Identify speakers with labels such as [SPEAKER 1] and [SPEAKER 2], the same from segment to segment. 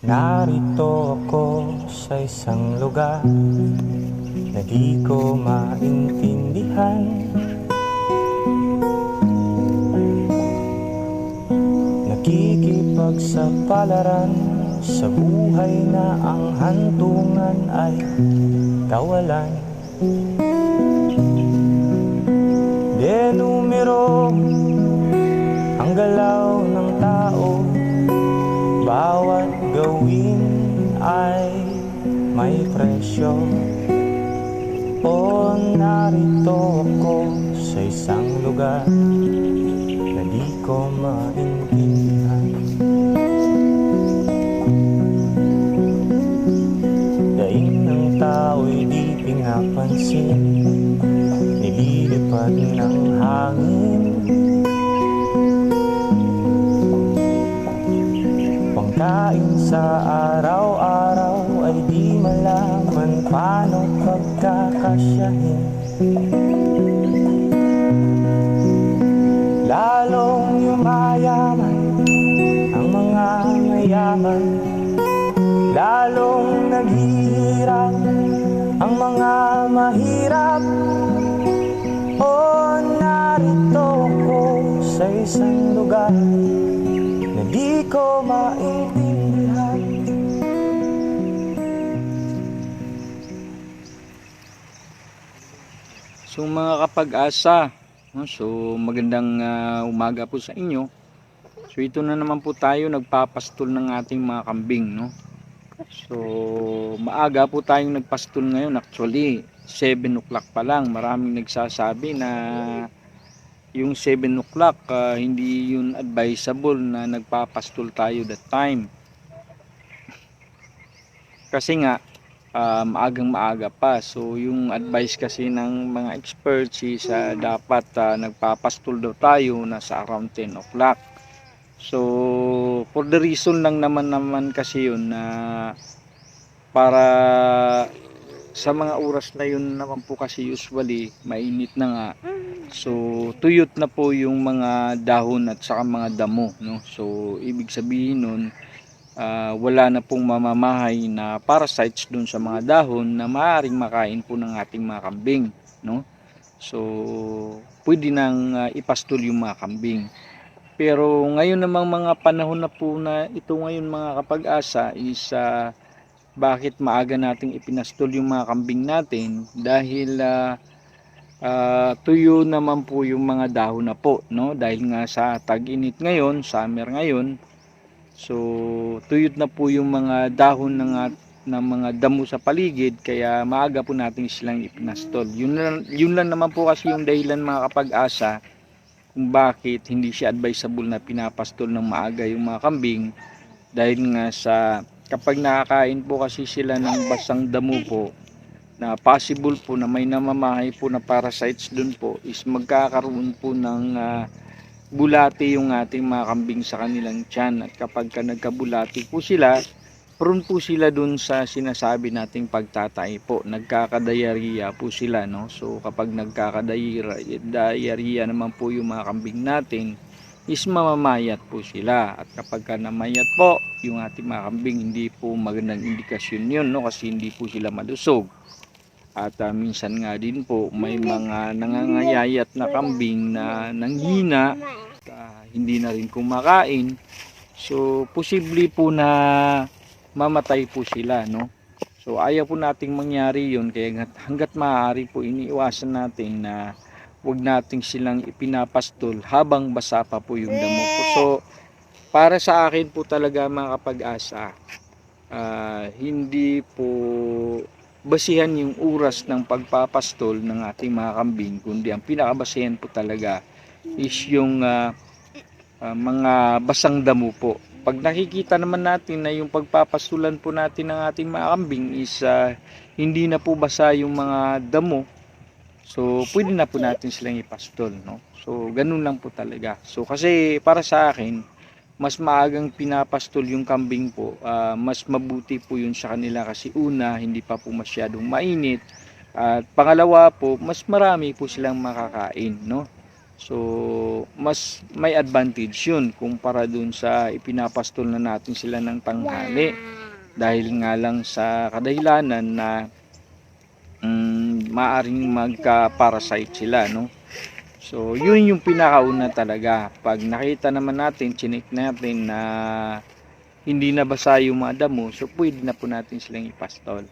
[SPEAKER 1] Narito ako sa isang lugar na di ko maintindihan. Nakikipagsapalaran sa buhay na ang hantungan ay kawalan. De numero ang galaw ng tao, bawat gawin ay may presyo. O narito ako sa isang lugar na di ko maintindihan. Daing ng tao'y di pinapansin, nililipad ng hangin. Pangkain sa araw-araw ay di malaman paano pagkakasyahin. Lalong yumayaman ang mga mayaman, lalong naghihirap ang mga mahirap. O narito ako sa isang lugar na di ko maintindihan.
[SPEAKER 2] So mga kapag-asa, no? So magandang umaga po sa inyo. So ito na naman po tayo nagpapastol ng ating mga kambing, no? So maaga po tayong nagpastol ngayon, actually 7 o'clock pa lang. Maraming nagsasabi na yung 7 o'clock hindi yun advisable na nagpapastol tayo that time. Kasi nga maagang maaga pa. So yung advice kasi ng mga experts is dapat nagpapastol daw tayo nasa around 10 o'clock. So for the reason lang naman kasi yun na para sa mga oras na yun naman po kasi usually mainit na nga. So tuyot na po yung mga dahon at saka mga damo, no? So ibig sabihin nun wala na pong mamamahay na parasites dun sa mga dahon na maaaring makain po ng ating mga kambing, no? So pwede nang ipastol yung mga kambing. Pero ngayon namang mga panahon na po na ito ngayon mga kapag-asa is bakit maaga nating ipinastol yung mga kambing natin? Dahil tuyo naman po yung mga dahon na po, no? Dahil nga sa tag-init ngayon, summer ngayon, so tuyot na po yung mga dahon ng mga damo sa paligid, kaya maaga po natin silang ipinastol. Yun lang naman po kasi yung dahilan mga kapag-asa kung bakit hindi siya advisable na pinapastol ng maaga yung mga kambing. Dahil nga sa kapag nakakain po kasi sila ng basang damo po, na possible po na may namamahay po na parasites dun po, is magkakaroon po ng bulati yung ating mga kambing sa kanilang tiyan. At kapag nagkabulati po sila, prone po sila dun sa sinasabi nating pagtatay po, nagkakadayariya po sila, no? So kapag nagkakadayariya naman po yung mga kambing natin, is mamamayat po sila. At kapag namayat po yung ating mga kambing, hindi po magandang indikasyon yun, no? Kasi hindi po sila malusog. At minsan nga din po may mga nangangayayat na kambing na nanghina, hindi na rin kumakain. So posible po na mamatay po sila, no? So ayaw po nating mangyari yun, kaya hanggat maaari po iniiwasan natin na wag nating silang ipinapastol habang basa pa po yung damo po. So para sa akin po talaga mga kapag-asa, hindi po basihan yung oras ng pagpapastol ng ating mga kambing, kundi ang pinakabasihan po talaga is yung mga basang damo po. Pag nakikita naman natin na yung pagpapastulan po natin ng ating mga kambing is hindi na po basa yung mga damo, so pwede na po natin silang ipastol, no? So ganun lang po talaga. So kasi para sa akin, mas maagang pinapastol yung kambing po, mas mabuti po yun sa kanila kasi una, hindi pa po masyadong mainit, at pangalawa po, mas marami po silang makakain, no? So, mas may advantage yun kumpara dun sa ipinapastol na natin sila ng tanghali. Dahil nga lang sa kadahilanan na maaring magka-parasite sila, no? So, yun yung pinakauna talaga. Pag nakita naman natin, chinik natin na hindi na basa yung mga damo, so pwede na po natin silang ipastol.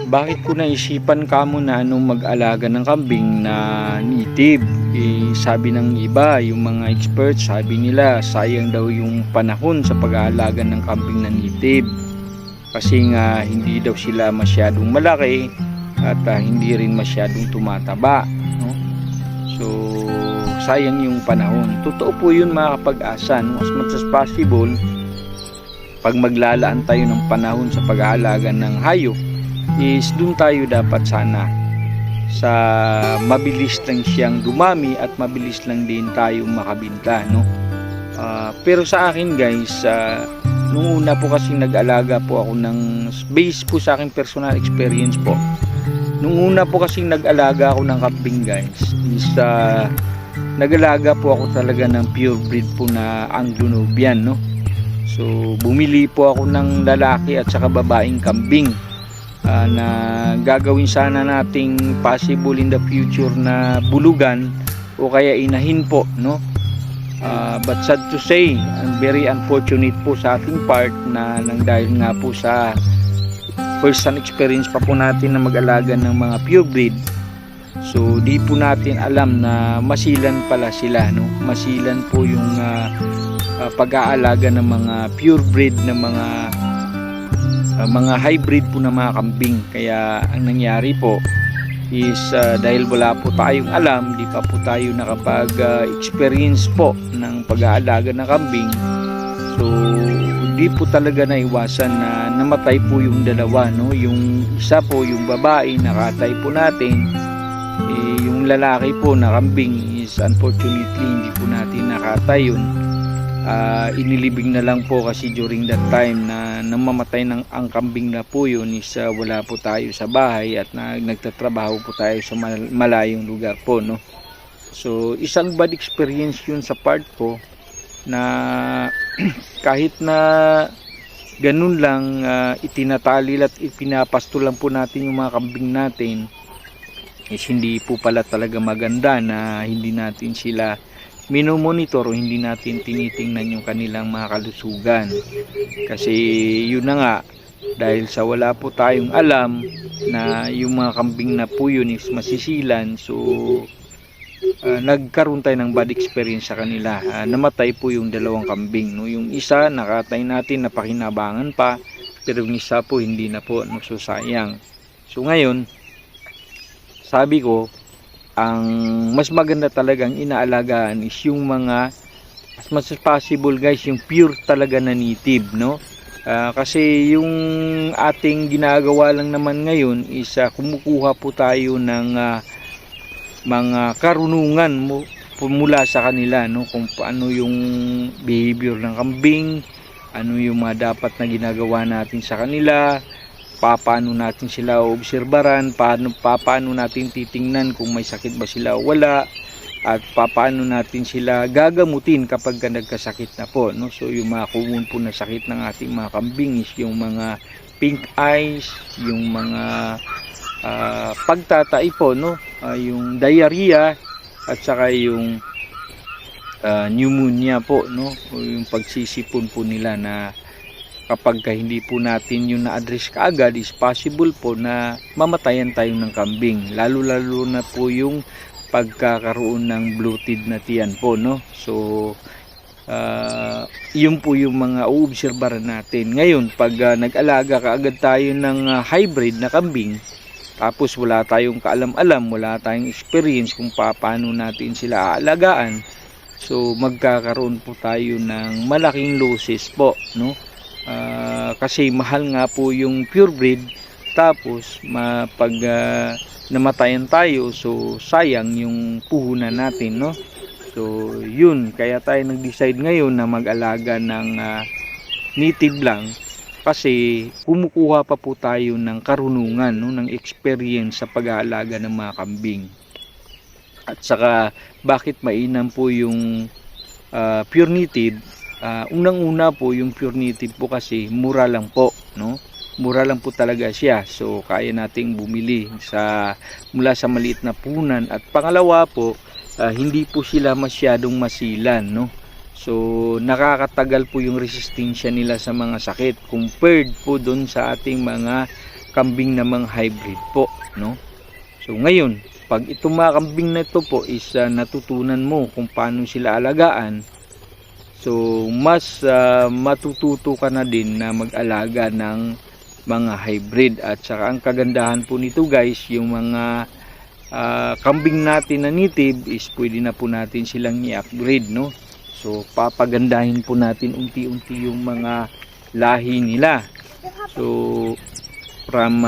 [SPEAKER 2] Bakit ko naisipan kamo na mag-alaga ng kambing na native? Sabi ng iba, yung mga experts, sabi nila sayang daw yung panahon sa pag-aalaga ng kambing na native. Kasi nga hindi daw sila masyadong malaki at hindi rin masyadong tumataba, no? So sayang yung panahon. Totoo po yun mga kapag-asa, no? As much as possible, pag maglalaan tayo ng panahon sa pag-aalaga ng hayop, is dun tayo dapat sana sa mabilis lang siyang dumami at mabilis lang din tayo makabinta, no? Pero sa akin guys, nung una po kasi nag-alaga po ako ng, base po sa aking personal experience po, nung una po kasi nag-alaga ako ng kambing guys, is nag-alaga po ako talaga ng pure breed po na Anglo-Nubian, no? So bumili po ako ng lalaki at saka babaeng kambing na gagawin sana nating possible in the future na bulugan o kaya inahin po, no? But sad to say, very unfortunate po sa ating part na nang dahil nga po sa first hand experience pa po natin na mag-alaga ng mga pure breed, so di po natin alam na masilan pala sila, no? Masilan po yung pag-aalaga ng mga pure breed na mga hybrid po na mga kambing. Kaya ang nangyari po is dahil wala po tayong alam, di pa po tayo nakapag-experience po ng pag-aalaga ng kambing, so di po talaga naiwasan na namatay po yung dalawa, no? Yung isa po, yung babae, nakatay po natin. Yung lalaki po na kambing is unfortunately hindi po natin nakatay yun. Inilibing na lang po kasi during that time na namamatay ng ang kambing na po yun is wala po tayo sa bahay at nagtatrabaho po tayo sa malayong lugar po, no? So isang bad experience yun sa part ko na kahit na ganun lang, itinatalil at ipinapasto lang po natin yung mga kambing natin, is hindi po pala talaga maganda na hindi natin sila minomonitor o hindi natin tinitingnan yung kanilang mga kalusugan. Kasi yun na nga, dahil sa wala po tayong alam na yung mga kambing na po yun is masisilan, so nagkaroon tayo ng bad experience sa kanila. Namatay po yung dalawang kambing, no? Yung isa nakatay natin, napakinabangan pa, pero yung isa po hindi na po, no? So sayang. So ngayon, sabi ko, ang mas maganda talagang inaalagaan is yung mga, as much as possible guys, yung pure talaga na native, no? Kasi yung ating ginagawa lang naman ngayon is kumukuha po tayo ng mga karunungan mula sa kanila, no? Kung paano yung behavior ng kambing, ano yung mga dapat na ginagawa natin sa kanila, paano natin sila obserbaran, paano natin titingnan kung may sakit ba sila o wala, at paano natin sila gagamutin kapag nagkasakit na po, no? So yung mga common po na sakit ng ating mga kambing is yung mga pink eyes, yung mga pagtatai po, no? Yung diarrhea at saka yung pneumonia po, no? O yung pagsisipon po nila na kapag hindi po natin yung na-address kaagad, is possible po na mamatayan tayo ng kambing, lalo na po yung pagkakaroon ng bloated na tiyan po, no? So yun po yung mga uobserbahan natin. Ngayon pag nag-alaga kaagad tayo ng hybrid na kambing, tapos wala tayong kaalam-alam, wala tayong experience kung paano natin sila aalagaan, so magkakaroon po tayo ng malaking losses po, no? Kasi mahal nga po yung purebred, tapos pag namatayan tayo, so sayang yung puhunan natin, no? So yun, kaya tayo nag-decide ngayon na mag-alaga ng native lang, kasi kumukuha pa po tayo ng karunungan, no? Ng experience sa pag-aalaga ng mga kambing. At saka bakit mainam po yung pure native? Unang-una po yung pure native po kasi mura lang po, no? Mura lang po talaga siya. So kaya nating bumili mula sa maliit na punan. At pangalawa po, hindi po sila masyadong masilan, no? So nakakatagal po yung resistensya nila sa mga sakit compared po doon sa ating mga kambing na mga hybrid po, no? So ngayon, pag itong mga kambing na ito po is natutunan mo kung paano sila alagaan, so mas matututo ka na din na mag-alaga ng mga hybrid. At saka ang kagandahan po nito guys, yung mga kambing natin na native is pwede na po natin silang i-upgrade, no? So papagandahin po natin unti-unti yung mga lahi nila. So from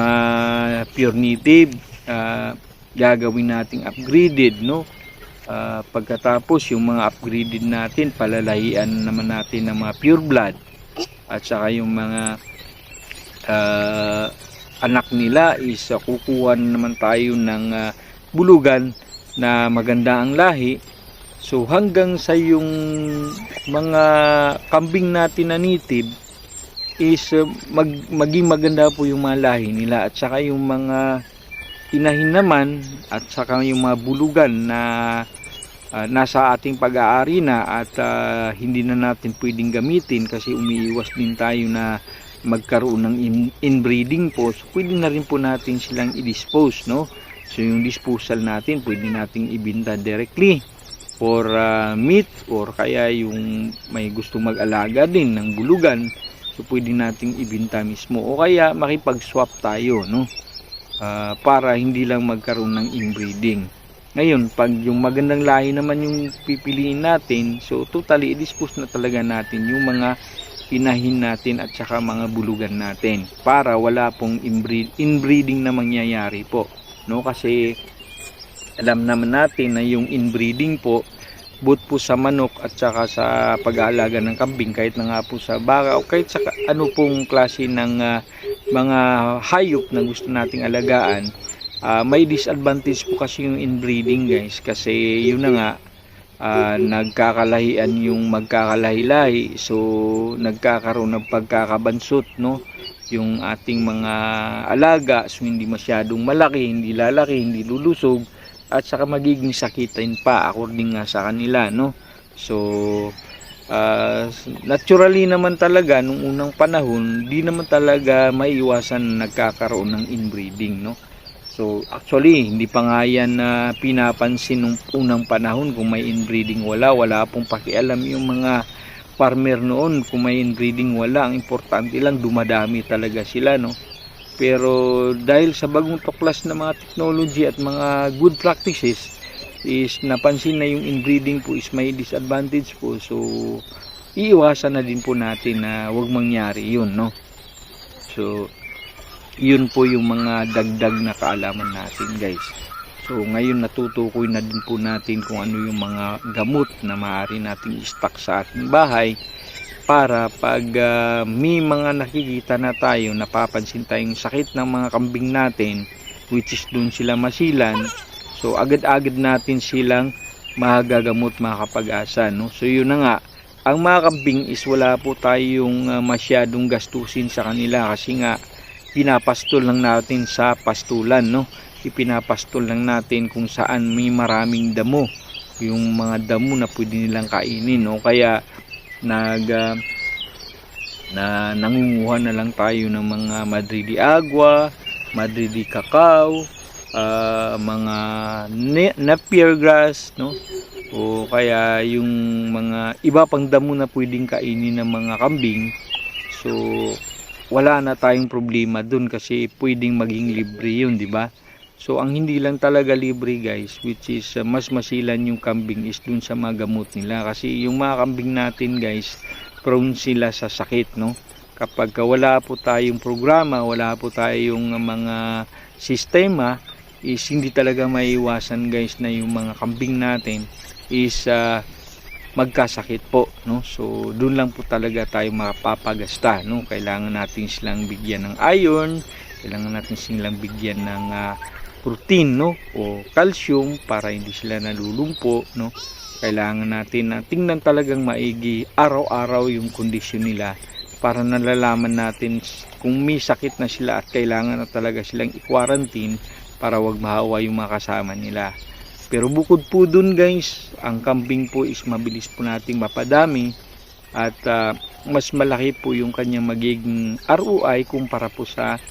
[SPEAKER 2] pure native, gagawin nating upgraded, no? Pagkatapos yung mga upgraded natin, palalahian naman natin ng mga pure blood. At saka yung mga anak nila is kukuha naman tayo ng bulugan na maganda ang lahi. So hanggang sa yung mga kambing natin na native is maging maganda po yung mga lahi nila. At saka yung mga inahin naman at saka yung mga bulugan na nasa ating pag-aari na at hindi na natin pwedeng gamitin kasi umiiwas din tayo na magkaroon ng inbreeding po. So pwede na rin po natin silang i-dispose, no? So yung disposal natin pwede nating ibenta directly for meat, or kaya yung may gusto mag-alaga din ng bulugan, so pwede nating ibenta mismo, o kaya makipag-swap tayo, no? Para hindi lang magkaroon ng inbreeding. Ngayon, pag yung magandang lahi naman yung pipiliin natin, so totally i-dispose na talaga natin yung mga inahin natin at saka mga bulugan natin para wala pong inbreeding na mangyayari po, no? Kasi alam naman natin na yung inbreeding po, both po sa manok at saka sa pag-aalaga ng kambing, kahit na nga po sa baka o kahit sa ano pong klase ng mga hayop na gusto nating alagaan, may disadvantage po kasi yung inbreeding guys, kasi yun na nga, nagkakalahian yung magkakalahi-lahi, so nagkakaroon ng pagkakabansot, no? Yung ating mga alaga, so hindi masyadong malaki, hindi lalaki, hindi lulusog, at saka magiging sakitin pa according nga sa kanila, no? So naturally naman talaga nung unang panahon, di naman talaga maiiwasan na nagkakaroon ng inbreeding, no? So actually hindi pa nga yan na pinapansin nung unang panahon kung may inbreeding. Wala pong pakialam yung mga farmer noon kung may inbreeding, wala. Ang importante lang dumadami talaga sila, no? Pero dahil sa bagong tuklas na mga technology at mga good practices, is napansin na yung inbreeding po is may disadvantage po. So iiwasan na din po natin na wag mangyari yun, no? So yun po yung mga dagdag na kaalaman natin guys. So ngayon natutukoy na din po natin kung ano yung mga gamot na maaari nating i-stock sa ating bahay, para pag may mga nakikita na tayo, napapansin tayong sakit ng mga kambing natin, which is dun sila masilan, so agad-agad natin silang magagamot, mga kapag-asa, no? So yun na nga, ang mga kambing is wala po tayong masyadong gastusin sa kanila, kasi nga pinapastol lang natin sa pastulan, no? Ipinapastol lang natin kung saan may maraming damo, yung mga damo na pwede nilang kainin, no? Kaya nangunguha na lang tayo ng mga Madre de Agua, Madre de Cacao, mga Napier grass, no? O kaya yung mga iba pang damo na pwedeng kainin ng mga kambing. So wala na tayong problema dun kasi pwedeng maging libre yun, di ba? So ang hindi lang talaga libre guys, which is mas masilan yung kambing, is dun sa mga gamot nila. Kasi yung mga kambing natin guys, prone sila sa sakit, no? Kapag wala po tayong programa, wala po tayong mga sistema, is hindi talaga maiiwasan guys na yung mga kambing natin is magkasakit po, no? So dun lang po talaga tayo mapapagasta, no? Kailangan natin silang bigyan ng iron, kailangan natin silang bigyan ng protein, no, o calcium para hindi sila nalulumpo, no. Kailangan natin na tingnan talagang maigi araw-araw yung kondisyon nila para nalalaman natin kung may sakit na sila at kailangan na talaga silang i-quarantine para wag mahawa yung mga kasama nila. Pero bukod po dun guys, ang kambing po is mabilis po nating mapadami at mas malaki po yung kanyang magiging ROI kumpara po sa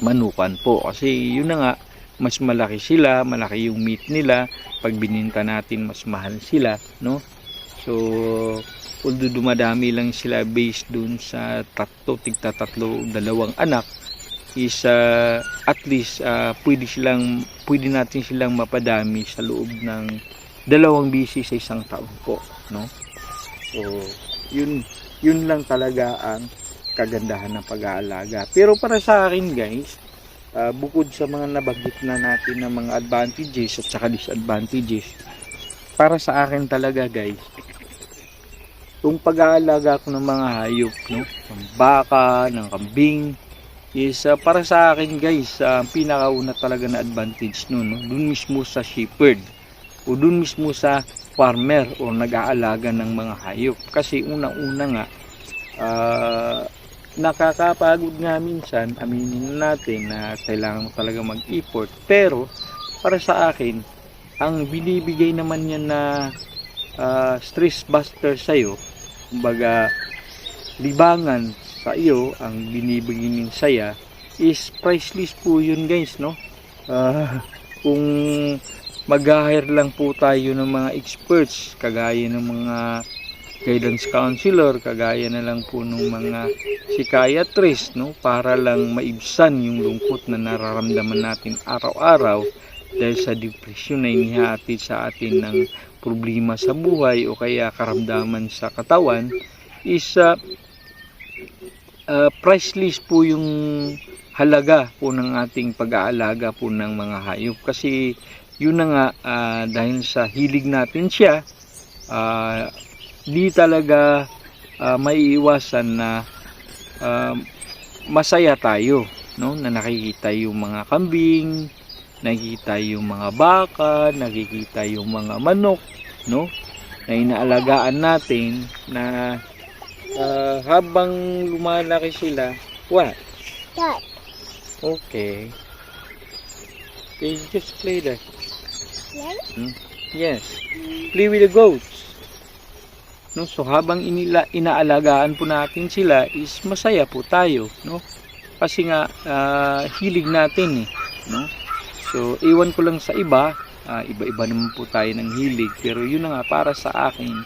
[SPEAKER 2] manukan po. Kasi yun na nga, mas malaki sila, malaki yung meat nila. Pag bininta natin, mas mahal sila, no? So, although dumadami lang sila based dun sa tigta-tatlo, 2 anak, is at least pwede natin silang mapadami sa loob ng 2 bisi sa isang taon po, no? So, yun lang talaga ang kagandahan ng pag-aalaga. Pero para sa akin guys, bukod sa mga nabanggit na natin na mga advantages at saka disadvantages, para sa akin talaga guys, kung pag-aalaga ko ng mga hayop, no, ng baka, ng kambing, is para sa akin guys, ang pinakauna talaga na advantage no, dun mismo sa shepherd o dun mismo sa farmer o nag-aalaga ng mga hayop. Kasi unang-una nga, nakakapagod nga minsan, aminin natin na kailangan mo talaga mag-effort, pero para sa akin ang binibigay naman yan na stress buster sa'yo, kumbaga libangan sa iyo, ang binibigay ng saya is priceless po yun guys, no? Kung mag-hire lang po tayo ng mga experts kagaya ng mga guidance counselor, kagaya na lang po ng mga psychiatrist, no, para lang maibsan yung lungkot na nararamdaman natin araw-araw dahil sa depression na inihatid sa atin ng problema sa buhay o kaya karamdaman sa katawan, is priceless po yung halaga po ng ating pag-aalaga po ng mga hayop. Kasi yun na nga, dahil sa hilig natin siya, di talaga maiiwasan na masaya tayo, no, na nakikita yung mga kambing, nakikita yung mga baka, nakikita yung mga manok, no, na inaalagaan natin na habang lumalaki sila. What? Okay. Okay, just play that. Yes. Play with the goats. No, so habang inaalagaan po natin sila is masaya po tayo, no? Kasi nga hilig natin eh, no? So iwan ko lang sa iba, iba-iba naman po tayo ng hilig, pero yun na nga para sa akin,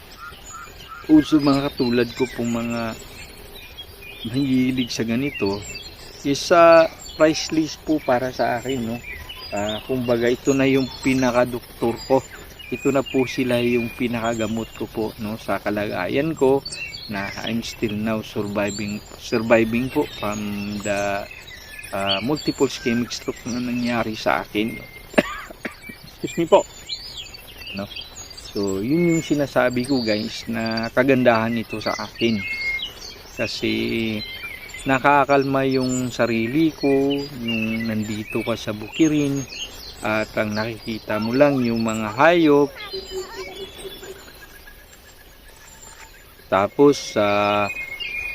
[SPEAKER 2] uso mga katulad ko pong mga mahilig sa ganito is priceless po para sa akin, no? Kumbaga ito na yung pinaka-doktor ko. Ito na po sila yung pinakagamot ko po, no, sa kalagayan ko na I'm still now surviving po from the multiple ischemic stroke na nangyari sa akin. Excuse me po, no? So yun yung sinasabi ko guys na kagandahan nito sa akin, kasi nakakalma yung sarili ko yung nandito ka sa bukirin at ang nakikita mo lang yung mga hayop, tapos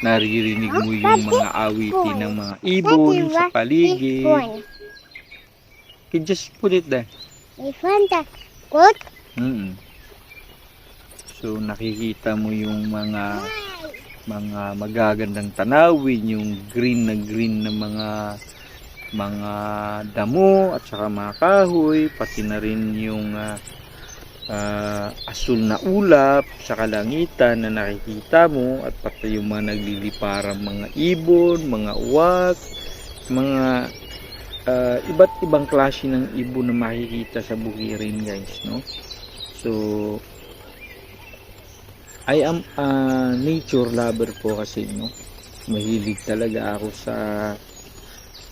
[SPEAKER 2] naririnig mo yung mga awitin ng mga ibon sa paligid. You just put it there. So nakikita mo yung mga magagandang tanawin, yung green na mga damo at saka mga kahoy, pati na rin yung asul na ulap sa kalangitan na nakikita mo, at pati yung mga nagliliparang mga ibon, mga uwak, mga iba't ibang klase ng ibon na makikita sa bukirin guys, no? So I am a nature lover po kasi, no? Mahilig talaga ako sa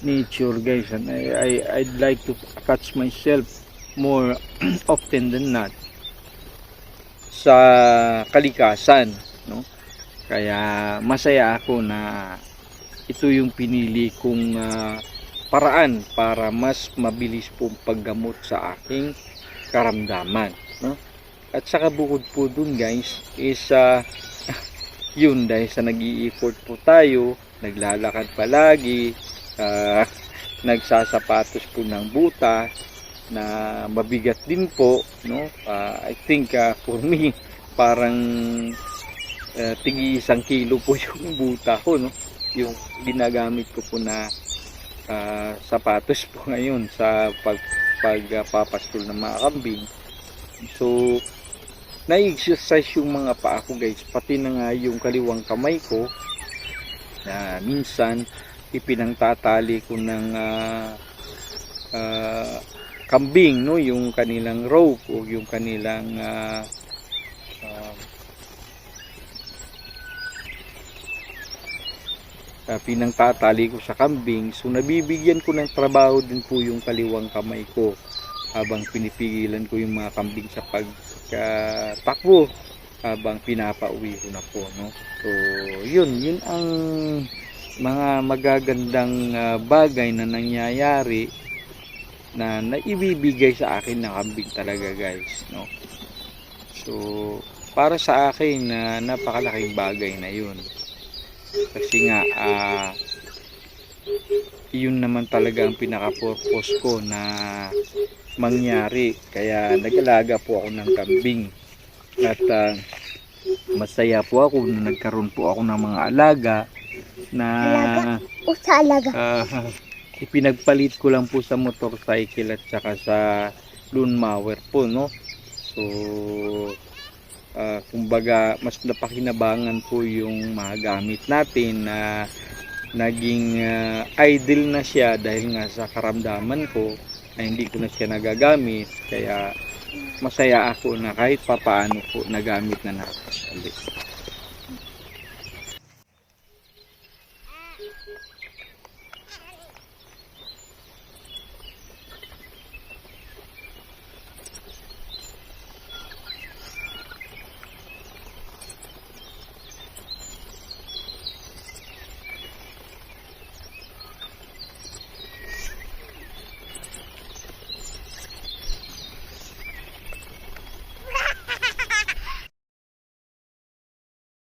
[SPEAKER 2] nature guys, and I'd like to attach myself more often than not sa kalikasan, no? Kaya masaya ako na ito yung pinili kong paraan para mas mabilis pong paggamot sa aking karamdaman, no? At saka bukod po dun guys is yun, dahil sa nag-i-effort po tayo, naglalakad palagi, nagsasapatos po ng butas na mabigat din po, no? I think for me parang tigi 1 kilo po yung buta ko, no? Yung ginagamit ko po na sapatos po ngayon sa pagpapastol ng mga kambing. So na-exercise yung mga paa ko guys, pati na nga yung kaliwang kamay ko na minsan ipinangtatali ko ng kambing, no, yung kanilang rope o yung kanilang pinangtatali ko sa kambing. So nabibigyan ko ng trabaho din po yung kaliwang kamay ko habang pinipigilan ko yung mga kambing sa pagtakbo habang pinapauwi ko na po, no? So yun ang mga magagandang bagay na nangyayari na naibibigay sa akin ng kambing talaga guys, no? So para sa akin napakalaking bagay na yun, kasi nga yun naman talaga ang pinaka-purpose ko na mangyari, kaya nag-alaga po ako ng kambing. At masaya po ako na nagkaroon po ako ng mga alaga na ipinagpalit ko lang po sa motorcycle at saka sa lawn mower po, no? So kumbaga mas napakinabangan po yung mga gamit natin na naging idle na siya dahil nga sa karamdaman ko na hindi ko na siya nagagamit, kaya masaya ako na kahit papaano po nagamit na natin ulit.